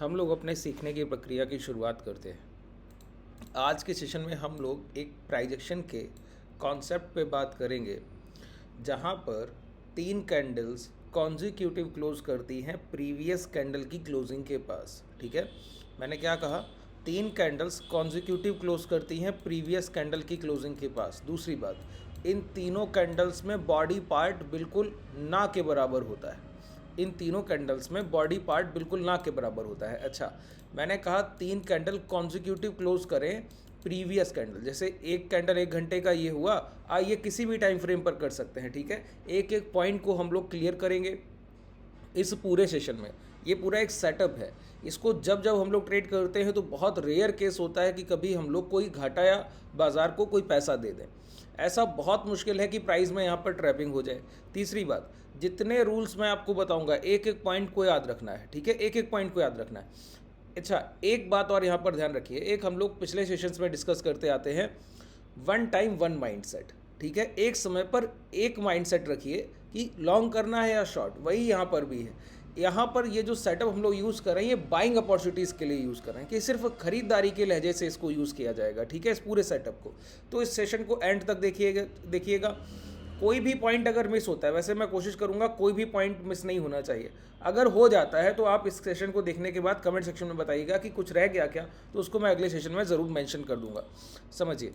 हम लोग अपने सीखने की प्रक्रिया की शुरुआत करते हैं। आज के सेशन में हम लोग एक प्राइजेक्शन के कॉन्सेप्ट पे बात करेंगे, जहाँ पर तीन कैंडल्स कॉन्जिक्यूटिव क्लोज करती हैं प्रीवियस कैंडल की क्लोजिंग के पास। ठीक है, मैंने क्या कहा? तीन कैंडल्स कॉन्जिक्यूटिव क्लोज करती हैं प्रीवियस कैंडल की क्लोजिंग के पास। दूसरी बात, इन तीनों कैंडल्स में बॉडी पार्ट बिल्कुल ना के बराबर होता है। इन तीनों कैंडल्स में बॉडी पार्ट बिल्कुल ना के बराबर होता है। अच्छा, मैंने कहा तीन कैंडल कॉन्जिक्यूटिव क्लोज करें प्रीवियस कैंडल। जैसे एक कैंडल 1 घंटे का ये हुआ, ये किसी भी टाइम फ्रेम पर कर सकते हैं। ठीक है, एक एक पॉइंट को हम लोग क्लियर करेंगे इस पूरे सेशन में। ये पूरा एक सेटअप है। इसको जब जब हम लोग ट्रेड करते हैं तो बहुत रेयर केस होता है कि कभी हम लोग कोई घाटा या बाजार को कोई पैसा दे दें। ऐसा बहुत मुश्किल है कि प्राइस में यहाँ पर ट्रैपिंग हो जाए। तीसरी बात, जितने रूल्स मैं आपको बताऊंगा एक एक पॉइंट को याद रखना है। ठीक है, एक एक पॉइंट को याद रखना है। अच्छा, एक बात और यहाँ पर ध्यान रखिए, एक हम लोग पिछले सेशंस में डिस्कस करते आते हैं, वन टाइम वन माइंडसेट। ठीक है, एक समय पर एक माइंडसेट रखिए कि लॉन्ग करना है या शॉर्ट। वही यहाँ पर भी है। यहाँ पर ये जो सेटअप हम लोग यूज़ कर रहे हैं, ये बाइंग अपॉर्चुनिटीज़ के लिए यूज़ कर रहे हैं कि सिर्फ खरीदारी के लहजे से इसको यूज़ किया जाएगा। ठीक है, इस पूरे सेटअप को। तो इस सेशन को एंड तक देखिएगा। कोई भी पॉइंट अगर मिस होता है, वैसे मैं कोशिश करूंगा कोई भी पॉइंट मिस नहीं होना चाहिए। अगर हो जाता है तो आप इस सेशन को देखने के बाद कमेंट सेक्शन में बताइएगा कि कुछ रह गया क्या, तो उसको मैं अगले सेशन में ज़रूर मेंशन कर दूंगा। समझिए,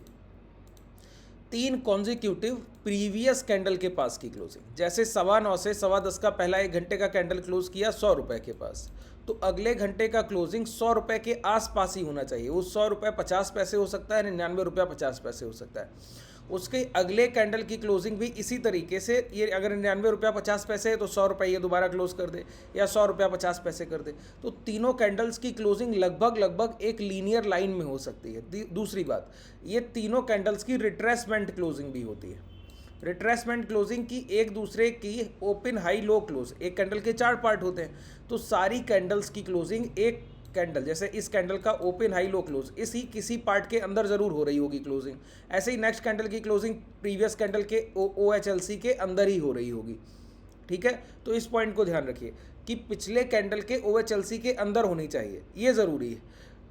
तीन कॉन्जिक्यूटिव प्रीवियस कैंडल के पास की क्लोजिंग, जैसे 9:15 से 10:15 का पहला 1 घंटे का कैंडल क्लोज किया 100 रुपये के पास, तो अगले घंटे का क्लोजिंग 100 रुपये के आसपास ही होना चाहिए। वो 100 रुपये 50 पैसे हो सकता है, 99 रुपया 50 पैसे हो सकता है। उसके अगले कैंडल की क्लोजिंग भी इसी तरीके से, ये अगर 99 रुपया 50 पैसे है तो 100 रुपये ये दोबारा क्लोज कर दे, या 100 रुपया 50 पैसे कर दे। तो तीनों कैंडल्स की क्लोजिंग लगभग एक लीनियर लाइन में हो सकती है। दूसरी बात, ये तीनों कैंडल्स की रिट्रेसमेंट क्लोजिंग भी होती है। रिट्रेसमेंट क्लोजिंग की एक दूसरे की ओपन हाई लो क्लोज, एक कैंडल के 4 पार्ट होते हैं, तो सारी कैंडल्स की क्लोजिंग एक कैंडल, जैसे इस कैंडल का ओपन हाई लो क्लोज, इसी किसी पार्ट के अंदर जरूर हो रही होगी क्लोजिंग। ऐसे ही नेक्स्ट कैंडल की क्लोजिंग प्रीवियस कैंडल के OHLC के अंदर ही हो रही होगी। ठीक है, तो इस पॉइंट को ध्यान रखिए कि पिछले कैंडल के OHLC के अंदर होनी चाहिए, ये ज़रूरी है।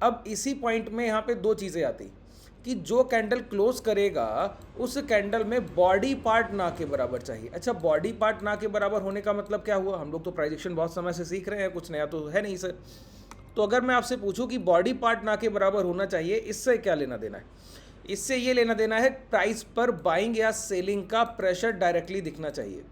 अब इसी पॉइंट में यहाँ पे दो चीज़ें आती कि जो कैंडल क्लोज करेगा उस कैंडल में बॉडी पार्ट ना के बराबर चाहिए। अच्छा, बॉडी पार्ट ना के बराबर होने का मतलब क्या हुआ? हम लोग तो प्राइजेक्शन बहुत समय से सीख रहे हैं, कुछ नया तो है नहीं सर। तो अगर मैं आपसे पूछूं कि बॉडी पार्ट ना के बराबर होना चाहिए, इससे क्या लेना देना है? इससे ये लेना देना है, प्राइस पर बाइंग या सेलिंग का प्रेशर डायरेक्टली दिखना चाहिए।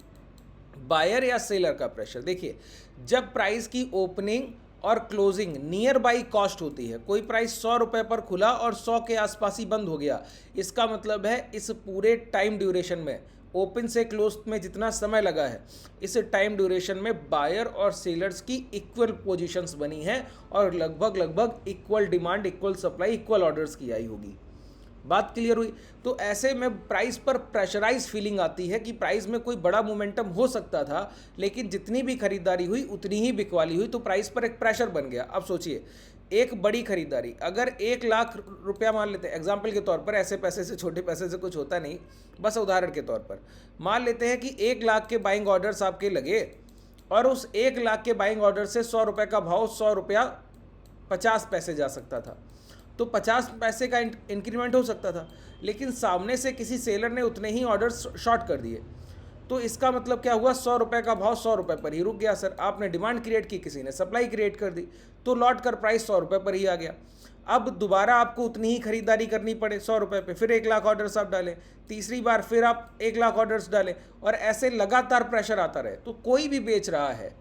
बायर या सेलर का प्रेशर देखिए, जब प्राइस की ओपनिंग और क्लोजिंग नियर बाई कॉस्ट होती है, कोई प्राइस 100 रुपये पर खुला और 100 के आसपास ही बंद हो गया, इसका मतलब है इस पूरे टाइम ड्यूरेशन में, ओपन से क्लोज में जितना समय लगा है, इस टाइम ड्यूरेशन में बायर और सेलर्स की इक्वल पोजीशंस बनी हैं और लगभग equal demand, equal supply, equal orders की आई होगी। बात क्लियर हुई? तो ऐसे में प्राइस पर प्रेशराइज फीलिंग आती है कि प्राइस में कोई बड़ा मोमेंटम हो सकता था, लेकिन जितनी भी खरीदारी हुई उतनी ही बिकवाली हुई, तो प्राइस पर एक प्रेशर बन गया। अब सोचिए, एक बड़ी खरीदारी, अगर 1 लाख रुपया मान लेते हैं एग्जाम्पल के तौर पर, ऐसे पैसे से, छोटे पैसे से कुछ होता नहीं, बस उदाहरण के तौर पर मान लेते हैं कि 1 लाख के बाइंग ऑर्डर्स आपके लगे और उस 1 लाख के बाइंग ऑर्डर से 100 रुपये का भाव 100 रुपया 50 पैसे जा सकता था, तो 50 पैसे का इंक्रीमेंट हो सकता था, लेकिन सामने से किसी सेलर ने उतने ही ऑर्डर्स शॉर्ट कर दिए, तो इसका मतलब क्या हुआ? 100 रुपये का भाव 100 रुपये पर ही रुक गया सर। आपने डिमांड क्रिएट की, किसी ने सप्लाई क्रिएट कर दी, तो लौट कर प्राइस 100 रुपये पर ही आ गया। अब दोबारा आपको उतनी ही खरीदारी करनी पड़े 100 रुपये पे, फिर 1 लाख ऑर्डर्स आप डालें, तीसरी बार फिर आप 1 लाख ऑर्डर्स डालें, और ऐसे लगातार प्रेशर आता रहे। तो कोई भी बेच रहा है,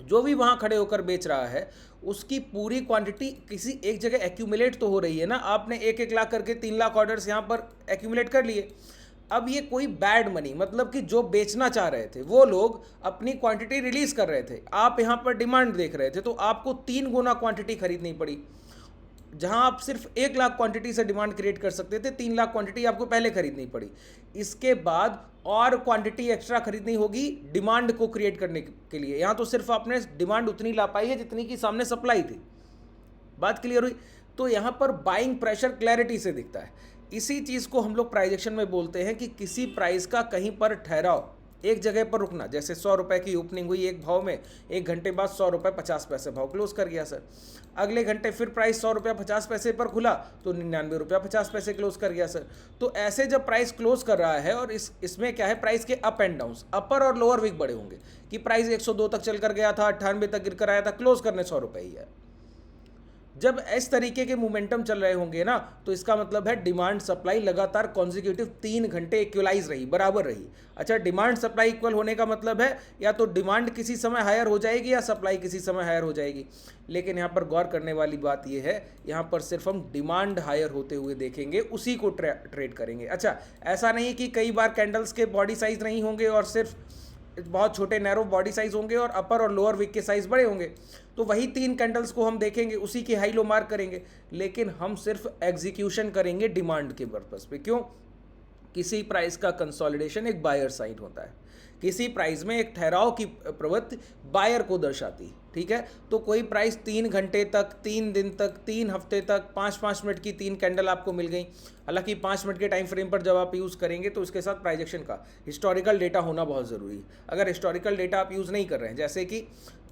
जो भी वहाँ खड़े होकर बेच रहा है, उसकी पूरी क्वांटिटी किसी एक जगह एक्यूमुलेट तो हो रही है ना। आपने 1-1 लाख करके 3 लाख ऑर्डर्स यहाँ पर एक्यूमुलेट कर लिए। अब ये कोई बैड मनी, मतलब कि जो बेचना चाह रहे थे वो लोग अपनी क्वांटिटी रिलीज कर रहे थे, आप यहाँ पर डिमांड देख रहे थे, तो आपको 3 गुना क्वांटिटी खरीदनी पड़ी। जहां आप सिर्फ 1 लाख क्वांटिटी से डिमांड क्रिएट कर सकते थे, 3 लाख क्वांटिटी आपको पहले खरीदनी पड़ी। इसके बाद और क्वांटिटी एक्स्ट्रा खरीदनी होगी डिमांड को क्रिएट करने के लिए। यहां तो सिर्फ आपने डिमांड उतनी ला पाई है जितनी की सामने सप्लाई थी। बात क्लियर हुई? तो यहां पर बाइंग प्रेशर क्लैरिटी से दिखता है। इसी चीज को हम लोग प्राइजेक्शन में बोलते हैं कि किसी प्राइस का कहीं पर ठहराव एक जगह पर रुकना, जैसे 100 रुपये की ओपनिंग हुई एक भाव में, 1 घंटे बाद 100 रुपये 50 पैसे भाव क्लोज कर गया सर। अगले घंटे फिर प्राइस 100 रुपया 50 पैसे पर खुला तो 99 रुपया 50 पैसे क्लोज कर गया सर। तो ऐसे जब प्राइस क्लोज कर रहा है, और इसमें क्या है, प्राइस के अप एंड डाउन, अपर और लोअर विक बड़े होंगे, कि प्राइस 102 तक चल कर गया था, 98 तक गिर कर आया था, क्लोज करने 100 रुपये ही है। जब इस तरीके के मोमेंटम चल रहे होंगे ना, तो इसका मतलब है डिमांड सप्लाई लगातार कॉन्जिक्यूटिव 3 घंटे इक्वलाइज रही, बराबर रही। अच्छा, डिमांड सप्लाई इक्वल होने का मतलब है या तो डिमांड किसी समय हायर हो जाएगी या सप्लाई किसी समय हायर हो जाएगी। लेकिन यहाँ पर गौर करने वाली बात यह है, यहाँ पर सिर्फ हम डिमांड हायर होते हुए देखेंगे, उसी को ट्रेड करेंगे। अच्छा, ऐसा नहीं कि कई बार कैंडल्स के बॉडी साइज नहीं होंगे और सिर्फ बहुत छोटे नैरो बॉडी साइज होंगे और अपर और लोअर विक के साइज बड़े होंगे, तो वही 3 कैंडल्स को हम देखेंगे, उसी की हाई लो मार्क करेंगे। लेकिन हम सिर्फ एग्जीक्यूशन करेंगे डिमांड के पर्पस पे। क्यों? किसी प्राइस का कंसोलिडेशन एक बायर साइन होता है, किसी प्राइस में एक ठहराव की प्रवृत्ति बायर को दर्शाती, ठीक है। तो कोई प्राइस 3 घंटे तक, 3 दिन तक, 3 हफ्ते तक, 5-5 मिनट की 3 कैंडल आपको मिल गई। हालांकि 5 मिनट के टाइम फ्रेम पर जब आप यूज़ करेंगे तो उसके साथ प्राइजेक्शन का हिस्टोरिकल डेटा होना बहुत ज़रूरी है। अगर हिस्टोरिकल डेटा आप यूज़ नहीं कर रहे हैं, जैसे कि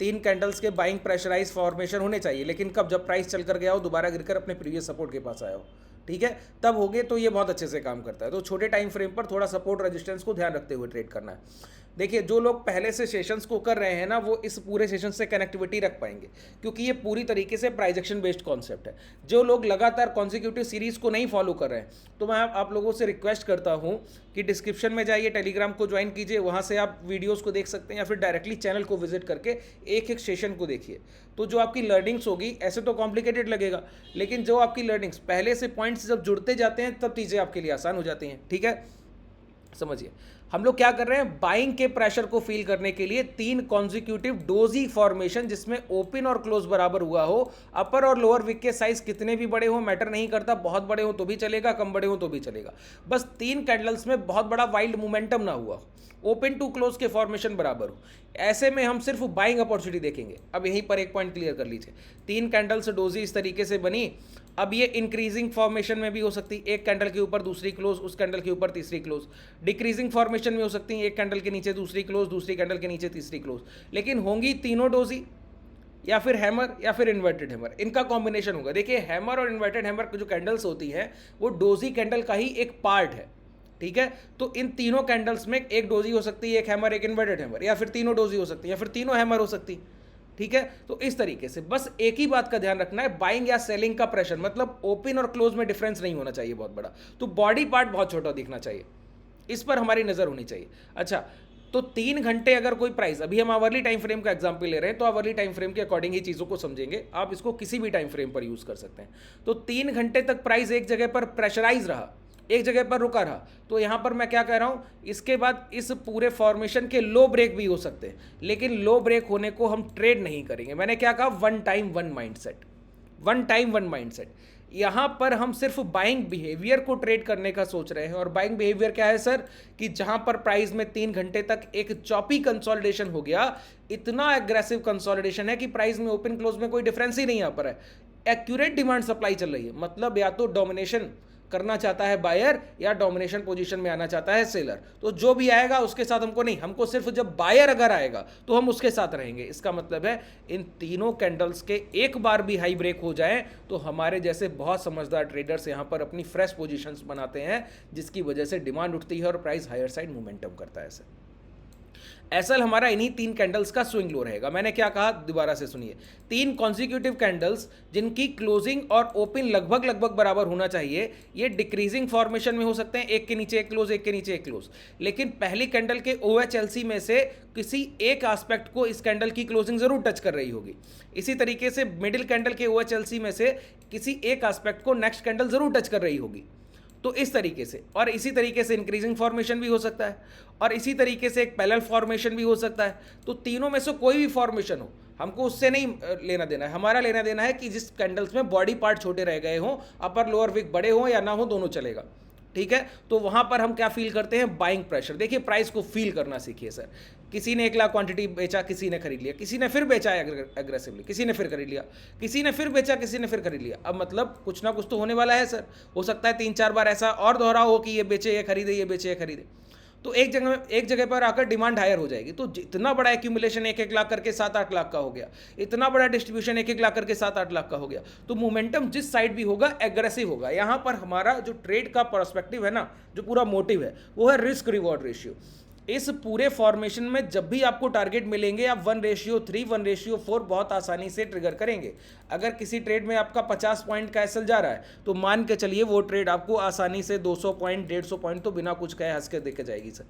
3 कैंडल्स के बाइंग प्रेशराइज फॉर्मेशन होने चाहिए, लेकिन कब, जब प्राइस चल कर गया हो, दोबारा गिरकर अपने प्रीवियस सपोर्ट के पास आया हो, ठीक है, तब होगे तो ये बहुत अच्छे से काम करता है। तो छोटे टाइम फ्रेम पर थोड़ा सपोर्ट रेजिस्टेंस को ध्यान रखते हुए ट्रेड करना है। देखिए, जो लोग पहले से सेशंस को कर रहे हैं ना, वो इस पूरे सेशन से कनेक्टिविटी रख पाएंगे, क्योंकि ये पूरी तरीके से प्राइजेक्शन बेस्ड कॉन्सेप्ट है। जो लोग लगातार कॉन्जिक्यूटिव सीरीज को नहीं फॉलो कर रहे हैं, तो मैं आप लोगों से रिक्वेस्ट करता हूं कि डिस्क्रिप्शन में जाइए, टेलीग्राम को ज्वाइन कीजिए, वहां से आप वीडियोस को देख सकते हैं, या फिर डायरेक्टली चैनल को विजिट करके एक एक सेशन को देखिए। तो जो आपकी लर्निंग्स होगी, ऐसे तो कॉम्प्लिकेटेड लगेगा, लेकिन जो आपकी लर्निंग्स पहले से पॉइंट्स जब जुड़ते जाते हैं, तब चीज़ें आपके लिए आसान हो जाती हैं, ठीक है। समझिए, हम लोग क्या कर रहे हैं, बाइंग के प्रेशर को फील करने के लिए 3 कॉन्जिक्यूटिव डोजी फॉर्मेशन, जिसमें ओपन और क्लोज बराबर हुआ हो, अपर और लोअर विक के साइज कितने भी बड़े हो मैटर नहीं करता, बहुत बड़े हो तो भी चलेगा, कम बड़े हो तो भी चलेगा, बस 3 कैंडल्स में बहुत बड़ा वाइल्ड मोमेंटम ना हुआ, ओपन टू क्लोज के फॉर्मेशन बराबर हो, ऐसे में हम सिर्फ बाइंग अपॉर्चुनिटी देखेंगे। अब यहीं पर एक पॉइंट क्लियर कर लीजिए, 3 कैंडल्स डोजी इस तरीके से बनी। अब ये इंक्रीजिंग फॉर्मेशन में भी हो सकती है, एक कैंडल के ऊपर दूसरी क्लोज, उस कैंडल के ऊपर तीसरी क्लोज। डिक्रीजिंग फॉर्मेशन में हो सकती है, एक कैंडल के नीचे दूसरी क्लोज, दूसरी कैंडल के नीचे तीसरी क्लोज। लेकिन होंगी तीनों डोजी, या फिर हैमर, या फिर इन्वर्टेड हैमर, इनका कॉम्बिनेशन होगा। देखिए, हैमर और इन्वर्टेड हैमर की जो कैंडल्स होती हैं, वो डोजी कैंडल का ही एक पार्ट है, ठीक है। तो इन तीनों कैंडल्स में एक डोजी हो सकती है, एक हैमर, एक इन्वर्टेड हैमर, या फिर तीनों डोजी हो सकती है, या फिर तीनों हैमर हो सकती है, ठीक है। तो इस तरीके से बस एक ही बात का ध्यान रखना है, बाइंग या सेलिंग का प्रेशर, मतलब ओपन और क्लोज में डिफरेंस नहीं होना चाहिए बहुत बड़ा, तो बॉडी पार्ट बहुत छोटा दिखना चाहिए, इस पर हमारी नजर होनी चाहिए। अच्छा, तो 3 घंटे अगर कोई प्राइस, अभी हम आवरली टाइम फ्रेम का एग्जांपल ले रहे हैं, तो आवरली टाइम फ्रेम के अकॉर्डिंग ही चीज़ों को समझेंगे, आप इसको किसी भी टाइम फ्रेम पर यूज़ कर सकते हैं। तो 3 घंटे तक प्राइस एक जगह पर प्रेशराइज रहा, एक जगह पर रुका रहा, तो यहाँ पर मैं क्या कह रहा हूँ, इसके बाद इस पूरे फॉर्मेशन के लो ब्रेक भी हो सकते हैं, लेकिन लो ब्रेक होने को हम ट्रेड नहीं करेंगे। मैंने क्या कहा, 1 टाइम 1 माइंडसेट, 1 टाइम 1 माइंडसेट। यहाँ पर हम सिर्फ बाइंग बिहेवियर को ट्रेड करने का सोच रहे हैं। और बाइंग बिहेवियर क्या है सर, कि जहाँ पर प्राइस में 3 घंटे तक एक चॉपी कंसोलिडेशन हो गया, इतना एग्रेसिव कंसोलिडेशन है कि प्राइस में ओपन क्लोज में कोई डिफरेंस ही नहीं आ पा रहा है, एक्यूरेट डिमांड सप्लाई चल रही है, मतलब या तो डोमिनेशन करना चाहता है बायर या डोमिनेशन पोजीशन में आना चाहता है सेलर। तो जो भी आएगा उसके साथ हमको नहीं, हमको सिर्फ जब बायर अगर आएगा तो हम उसके साथ रहेंगे। इसका मतलब है इन तीनों कैंडल्स के एक बार भी हाई ब्रेक हो जाए तो हमारे जैसे बहुत समझदार ट्रेडर्स यहां पर अपनी फ्रेश पोजीशंस बनाते हैं, जिसकी वजह से डिमांड उठती है और प्राइस हायर साइड मोमेंटम करता है। एसएल हमारा इन्हीं 3 कैंडल्स का स्विंग लो रहेगा। मैंने क्या कहा, दोबारा से सुनिए, 3 कॉन्जिक्यूटिव कैंडल्स जिनकी क्लोजिंग और ओपन लगभग बराबर होना चाहिए, ये डिक्रीजिंग फॉर्मेशन में हो सकते हैं, एक के नीचे एक क्लोज, एक के नीचे एक क्लोज। लेकिन पहली कैंडल के OHLC में से किसी एक एस्पेक्ट को इस कैंडल की क्लोजिंग जरूर टच कर रही होगी। इसी तरीके से मिडिल कैंडल के OHLC में से किसी एक एस्पेक्ट को नेक्स्ट कैंडल जरूर टच कर रही होगी। तो इस तरीके से, और इसी तरीके से इंक्रीजिंग फॉर्मेशन भी हो सकता है, और इसी तरीके से एक पैरेलल फॉर्मेशन भी हो सकता है। तो तीनों में से कोई भी फॉर्मेशन हो, हमको उससे नहीं लेना देना है। हमारा लेना देना है कि जिस कैंडल्स में बॉडी पार्ट छोटे रह गए हों, अपर लोअर विक बड़े हों या ना हो, दोनों चलेगा, ठीक है। तो वहां पर हम क्या फील करते हैं, बाइंग प्रेशर। देखिए, प्राइस को फील करना सीखिए सर। किसी ने 1 लाख क्वांटिटी बेचा, किसी ने खरीद लिया, किसी ने फिर बेचा एग्रेसिवली, किसी ने फिर खरीद लिया, किसी ने फिर बेचा, किसी ने फिर खरीद लिया। अब मतलब कुछ ना कुछ तो होने वाला है सर। हो सकता है 3-4 बार ऐसा और दोहरा हो कि ये बेचे ये खरीदे, ये बेचे ये खरीदे। तो एक जगह पर आकर डिमांड हायर हो जाएगी। तो इतना बड़ा एक्यूमुलेशन 1-1 लाख करके 7-8 लाख का हो गया, इतना बड़ा डिस्ट्रीब्यूशन 1-1 लाख करके 7-8 लाख का हो गया। तो मोमेंटम जिस साइड भी होगा एग्रेसिव होगा। यहाँ पर हमारा जो ट्रेड का पर्सपेक्टिव है ना, जो पूरा मोटिव है वो है रिस्क रिवॉर्ड रेशियो। इस पूरे फॉर्मेशन में जब भी आपको टारगेट मिलेंगे आप 1:3, 1:4 बहुत आसानी से ट्रिगर करेंगे। अगर किसी ट्रेड में आपका 50 पॉइंट का एसएल जा रहा है तो मान के चलिए वो ट्रेड आपको आसानी से 200 पॉइंट 150 पॉइंट तो बिना कुछ कहे हंस के देके जाएगी सर।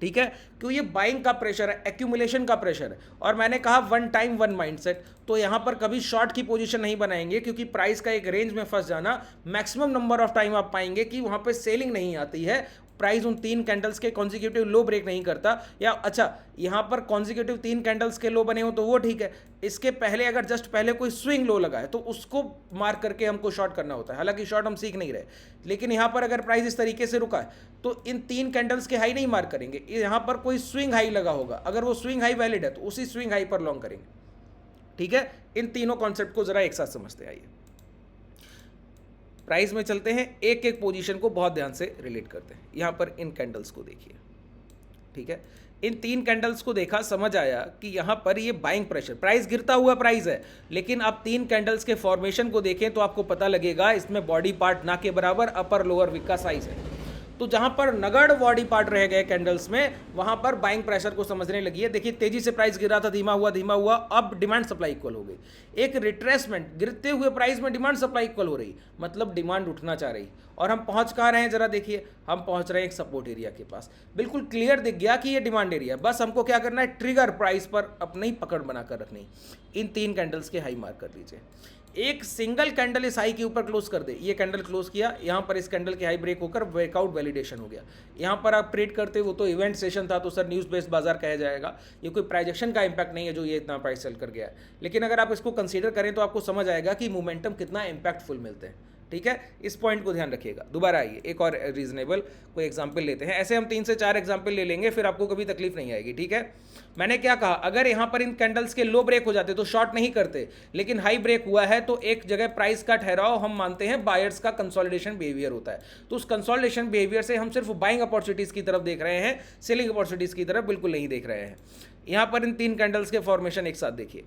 ठीक है, क्यों? ये बाइंग का प्रेशर है, एक्यूमुलेशन का प्रेशर है। और मैंने कहा वन टाइम वन माइंडसेट, तो यहां पर कभी शॉर्ट की पोजीशन नहीं बनाएंगे, क्योंकि प्राइस का एक रेंज में फंस जाना मैक्सिमम नंबर ऑफ टाइम आप पाएंगे कि वहां पर सेलिंग नहीं आती है, प्राइस उन 3 कैंडल्स के कॉन्जिक्यूटिव लो ब्रेक नहीं करता। या अच्छा, यहां पर कॉन्जिक्यूटिव 3 कैंडल्स के लो बने हो तो वो ठीक है, इसके पहले अगर जस्ट पहले कोई स्विंग लो लगा है तो उसको मार्क करके हमको शॉर्ट करना होता है। हालांकि शॉर्ट हम सीख नहीं रहे, लेकिन यहां पर अगर प्राइस इस तरीके से रुका है तो इन 3 कैंडल्स के हाई नहीं मार्क करेंगे, यहां पर कोई स्विंग हाई लगा होगा, अगर वो स्विंग हाई वैलिड है तो उसी स्विंग हाई पर लॉन्ग करेंगे। ठीक है, इन तीनों कॉन्सेप्ट को जरा एक साथ समझते आइए। प्राइस में चलते हैं, एक एक पोजीशन को बहुत ध्यान से रिलेट करते हैं। यहां पर इन कैंडल्स को देखिए। ठीक है, इन 3 कैंडल्स को देखा, समझ आया कि यहां पर ये बाइंग प्रेशर, प्राइस गिरता हुआ प्राइस है, लेकिन आप 3 कैंडल्स के फॉर्मेशन को देखें तो आपको पता लगेगा इसमें बॉडी पार्ट ना के बराबर अपर लोअर विक का साइज है। तो जहां पर नगड़ बॉडी पार्ट रह गए कैंडल्स में, वहां पर बाइंग प्रेशर को समझने लगी है। देखिए तेजी से प्राइस गिरा था, धीमा हुआ, अब डिमांड सप्लाई इक्वल हो गई। एक रिट्रेसमेंट, गिरते हुए प्राइस में डिमांड सप्लाई इक्वल हो रही, मतलब डिमांड उठना चाह रही। और हम पहुंच कहां रहे हैं जरा देखिए, हम पहुंच रहे हैं एक सपोर्ट एरिया के पास। बिल्कुल क्लियर दिख गया कि ये डिमांड एरिया, बस हमको क्या करना है, ट्रिगर प्राइस पर अपनी पकड़ बनाकर रखनी। इन 3 कैंडल्स के हाई मार्क कर दीजिए। एक सिंगल कैंडल इस हाई के ऊपर क्लोज कर दे, ये कैंडल क्लोज किया, यहां पर इस कैंडल के हाई ब्रेक होकर ब्रेकआउट वैलिडेशन हो गया। यहां पर आप ट्रेड करते, वो तो इवेंट सेशन था तो सर न्यूज़ बेस्ड बाजार कहा जाएगा, ये कोई प्राइजेक्शन का इंपैक्ट नहीं है जो ये इतना प्राइस सेल कर गया है। लेकिन अगर आप इसको कंसीडर करें तो आपको समझ आएगा कि मोमेंटम कितना इंपैक्टफुल मिलते हैं। ठीक है, इस पॉइंट को ध्यान रखिएगा। दोबारा आइए, एक और रीजनेबल कोई एग्जांपल लेते हैं। ऐसे हम 3 से 4 एग्जांपल ले लेंगे, फिर आपको कभी तकलीफ नहीं आएगी। ठीक है, मैंने क्या कहा, अगर यहां पर इन कैंडल्स के लो ब्रेक हो जाते तो शॉर्ट नहीं करते, लेकिन हाई ब्रेक हुआ है तो एक जगह प्राइस का ठहराव हम मानते हैं बायर्स का कंसोलिडेशन बिहेवियर होता है। तो उस कंसोलिडेशन बिहेवियर से हम सिर्फ बाइंग अपॉर्चुनिटीज की तरफ देख रहे हैं, सेलिंग अपॉर्चुनिटीज की तरफ बिल्कुल नहीं देख रहे हैं। यहां पर इन 3 कैंडल्स के फॉर्मेशन एक साथ देखिए।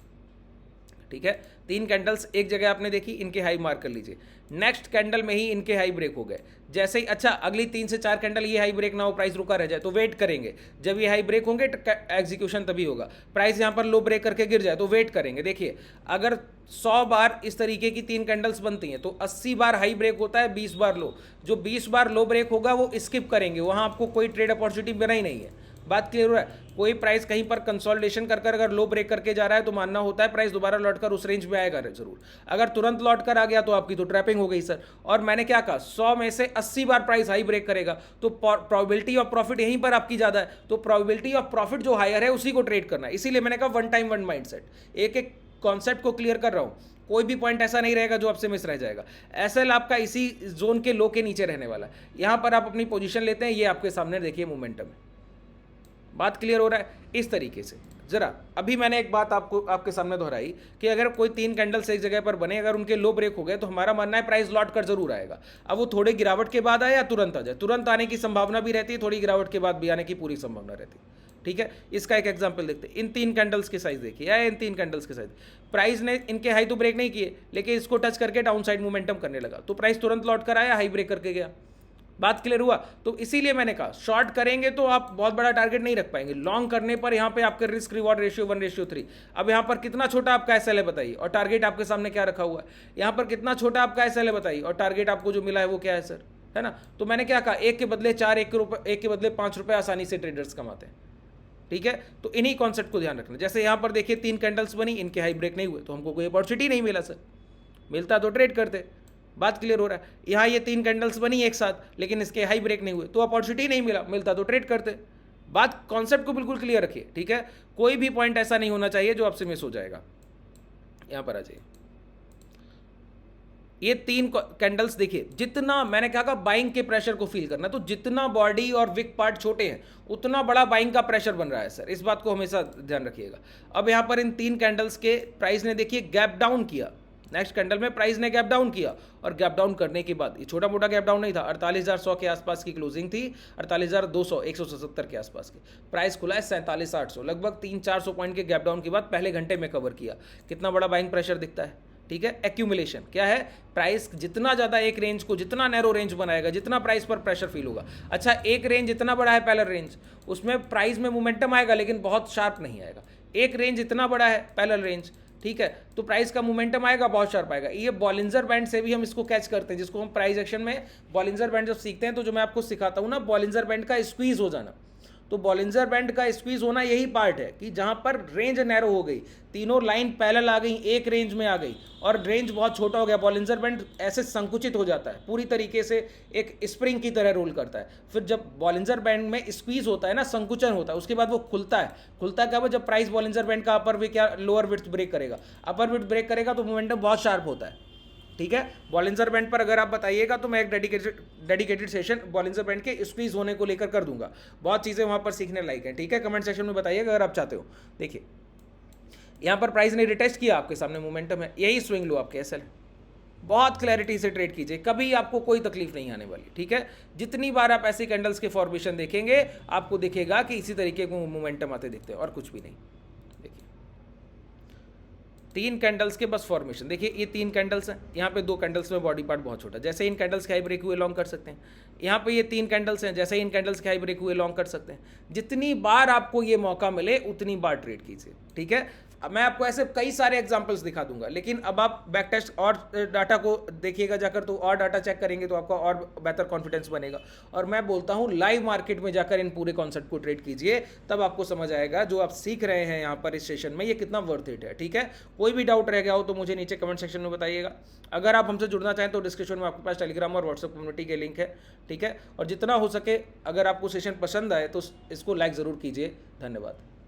ठीक है, 3 कैंडल्स एक जगह आपने देखी, इनके हाई मार्क कर लीजिए। नेक्स्ट कैंडल में ही इनके हाई ब्रेक हो गए। जैसे ही अच्छा अगली 3 से 4 कैंडल ये हाई ब्रेक ना हो, प्राइस रुका रह जाए तो वेट करेंगे, जब ये हाई ब्रेक होंगे एग्जीक्यूशन तभी होगा। प्राइस यहाँ पर लो ब्रेक करके गिर जाए तो वेट करेंगे। देखिए अगर 100 बार इस तरीके की 3 कैंडल्स बनती हैं तो 80 बार हाई ब्रेक होता है, 20 बार लो। जो 20 बार लो ब्रेक होगा वो स्किप करेंगे, वहाँ आपको कोई ट्रेड अपॉर्चुनिटी बना ही नहीं है। बात क्लियर हो रहा है? कोई प्राइस कहीं पर कंसोलिडेशन कर अगर लो ब्रेक करके जा रहा है तो मानना होता है प्राइस दोबारा लौटकर उस रेंज में आएगा जरूर। अगर तुरंत लौट कर आ गया तो आपकी तो ट्रैपिंग हो गई सर। और मैंने क्या कहा, 100 में से 80 बार प्राइस हाई ब्रेक करेगा तो प्रोबेबिलिटी ऑफ प्रॉफिट यहीं पर आपकी ज्यादा है, तो प्रोबेबिलिटी ऑफ प्रॉफिट जो हायर है उसी को ट्रेड करना है। इसीलिए मैंने कहा वन टाइम वन माइंडसेट, एक एक कॉन्सेप्ट को क्लियर कर रहा हूं, कोई भी पॉइंट ऐसा नहीं रहेगा जो आपसे मिस रह जाएगा। एसएल आपका इसी जोन के लो के नीचे रहने वाला है। यहां पर आप अपनी पोजीशन लेते हैं, ये आपके सामने देखिए मोमेंटम है। बात क्लियर हो रहा है? इस तरीके से जरा अभी मैंने एक बात आपके सामने दोहराई कि अगर कोई 3 कैंडल्स एक जगह पर बने, अगर उनके लो ब्रेक हो गए तो हमारा मानना है प्राइस लौट कर जरूर आएगा। अब वो थोड़े गिरावट के बाद आए या तुरंत आ जाए, तुरंत आने की संभावना भी रहती है, थोड़ी गिरावट के बाद भी आने की पूरी संभावना रहती है। ठीक है, इसका एक एग्जांपल देखते हैं। इन 3 कैंडल्स के साइज देखिए, या इन 3 कैंडल्स के साइज, प्राइस ने इनके हाई तो ब्रेक नहीं किए, लेकिन इसको टच करके डाउन साइड मोमेंटम करने लगा तो प्राइस तुरंत लौट कर आया, हाई ब्रेक करके गया। बात क्लियर हुआ? तो इसीलिए मैंने कहा शॉर्ट करेंगे तो आप बहुत बड़ा टारगेट नहीं रख पाएंगे, लॉन्ग करने पर यहाँ पे आपके रिस्क रिवॉर्ड रेशियो 1:3। अब यहाँ पर कितना छोटा आपका एसएल है बताइए, और टारगेट आपके सामने क्या रखा हुआ है? यहाँ पर कितना छोटा आपका एसएल है बताइए, और टारगेट आपको जो मिला है वो क्या है सर, है ना? तो मैंने क्या कहा, 1 के बदले 4, 1 के बदले 5 रुपए आसानी से ट्रेडर्स कमाते हैं। ठीक है, तो इन्हीं कॉन्सेप्ट को ध्यान रखना। जैसे यहाँ पर देखिए 3 कैंडल्स बनी, इनके हाई ब्रेक नहीं हुए तो हमको कोई अपॉर्चुनिटी नहीं मिला सर, मिलता तो ट्रेड करते। बात क्लियर हो रहा है? यहाँ ये 3 कैंडल्स बनी एक साथ, लेकिन इसके हाई ब्रेक नहीं हुए तो अपॉर्चुनिटी नहीं मिला, मिलता तो ट्रेड करते। बात कॉन्सेप्ट को बिल्कुल क्लियर रखिए। ठीक है, कोई भी पॉइंट ऐसा नहीं होना चाहिए जो आपसे मिस हो जाएगा। यहां पर आ जाइए, ये 3 कैंडल्स देखिए, जितना मैंने कहा बाइंग के प्रेशर को फील करना, तो जितना बॉडी और विक पार्ट छोटे हैं उतना बड़ा बाइंग का प्रेशर बन रहा है सर, इस बात को हमेशा ध्यान रखिएगा। अब यहां पर इन 3 कैंडल्स के प्राइस ने देखिए गैप डाउन किया, नेक्स्ट कैंडल में प्राइस ने गैप डाउन किया और गैप डाउन करने के बाद, ये छोटा मोटा गैप डाउन नहीं था, 48,100 के आसपास की क्लोजिंग थी, 48,200 177 के आसपास की, प्राइस खुला है 47,800, लगभग 300-400 पॉइंट के गैप डाउन के बाद पहले घंटे में कवर किया। कितना बड़ा बाइंग प्रेशर दिखता है, ठीक है। एक्यूमुलेशन क्या है, प्राइस जितना ज़्यादा एक रेंज को जितना नैरो रेंज बनाएगा, जितना प्राइस पर प्रेशर फील होगा। अच्छा, एक रेंज इतना बड़ा है पैरेलल रेंज, उसमें प्राइस में मोमेंटम आएगा लेकिन बहुत शार्प नहीं आएगा। एक रेंज इतना बड़ा है पैरेलल रेंज, ठीक है, तो प्राइस का मोमेंटम आएगा, बहुत शार्प आएगा। ये बॉलिंजर बैंड से भी हम इसको कैच करते हैं, जिसको हम प्राइस एक्शन में बॉलिंजर बैंड जब सीखते हैं तो जो मैं आपको सिखाता हूँ ना, बॉलिंजर बैंड का स्क्वीज हो जाना, तो बॉलिंजर बैंड का स्क्वीज होना यही पार्ट है कि जहां पर रेंज नैरो हो गई, तीनों लाइन पैरेलल आ गई, एक रेंज में आ गई और रेंज बहुत छोटा हो गया, बॉलिंजर बैंड ऐसे संकुचित हो जाता है, पूरी तरीके से एक स्प्रिंग की तरह रोल करता है। फिर जब बॉलिंजर बैंड में स्क्वीज होता है ना, संकुचन होता है, उसके बाद वो खुलता है। खुलता क्या, जब प्राइस बॉलिंजर बैंड का अपर विड्थ या लोअर विड्थ ब्रेक करेगा, अपर विड्थ ब्रेक करेगा तो मोमेंटम बहुत शार्प होता है, ठीक है। बॉलिंजर बैंड पर अगर आप बताइएगा तो मैं एक डेडिकेटेड सेशन बॉलिंजर बैंड के स्क्वीज होने को लेकर कर दूंगा, बहुत चीज़ें वहाँ पर सीखने लायक हैं, ठीक है। कमेंट सेक्शन में बताइएगा अगर आप चाहते हो। देखिए यहाँ पर प्राइस ने रिटेस्ट किया, आपके सामने मोमेंटम है, यही स्विंग लो आपके एसएल, बहुत क्लैरिटी से ट्रेड कीजिए, कभी आपको कोई तकलीफ नहीं आने वाली, ठीक है। जितनी बार आप ऐसी कैंडल्स के फॉर्मेशन देखेंगे आपको दिखेगा कि इसी तरीके को मोमेंटम आते दिखते हैं और कुछ भी नहीं। 3 कैंडल्स के बस फॉर्मेशन देखिए, ये 3 कैंडल्स हैं, यहाँ पे 2 कैंडल्स में बॉडी पार्ट बहुत छोटा, जैसे इन कैंडल्स के हाई ब्रेक हुए लॉन्ग कर सकते हैं। यहाँ पे ये 3 कैंडल्स हैं, जैसे इन कैंडल्स के हाई ब्रेक हुए लॉन्ग कर सकते हैं। जितनी बार आपको ये मौका मिले उतनी बार ट्रेड कीजिए, ठीक है। अब मैं आपको ऐसे कई सारे एग्जांपल्स दिखा दूंगा, लेकिन अब आप बैक टेस्ट और डाटा को देखिएगा जाकर, तो और डाटा चेक करेंगे तो आपका और बेहतर कॉन्फिडेंस बनेगा। और मैं बोलता हूँ लाइव मार्केट में जाकर इन पूरे कॉन्सेप्ट को ट्रेड कीजिए, तब आपको समझ आएगा जो आप सीख रहे हैं यहाँ पर इस सेशन में ये कितना वर्थ इट है, ठीक है। कोई भी डाउट रह गया हो तो मुझे नीचे कमेंट सेक्शन में बताइएगा। अगर आप हमसे जुड़ना चाहें तो डिस्क्रिप्शन में आपके पास टेलीग्राम और व्हाट्सएप कम्युनिटी के लिंक है, ठीक है। और जितना हो सके अगर आपको सेशन पसंद आए तो इसको लाइक ज़रूर कीजिए। धन्यवाद।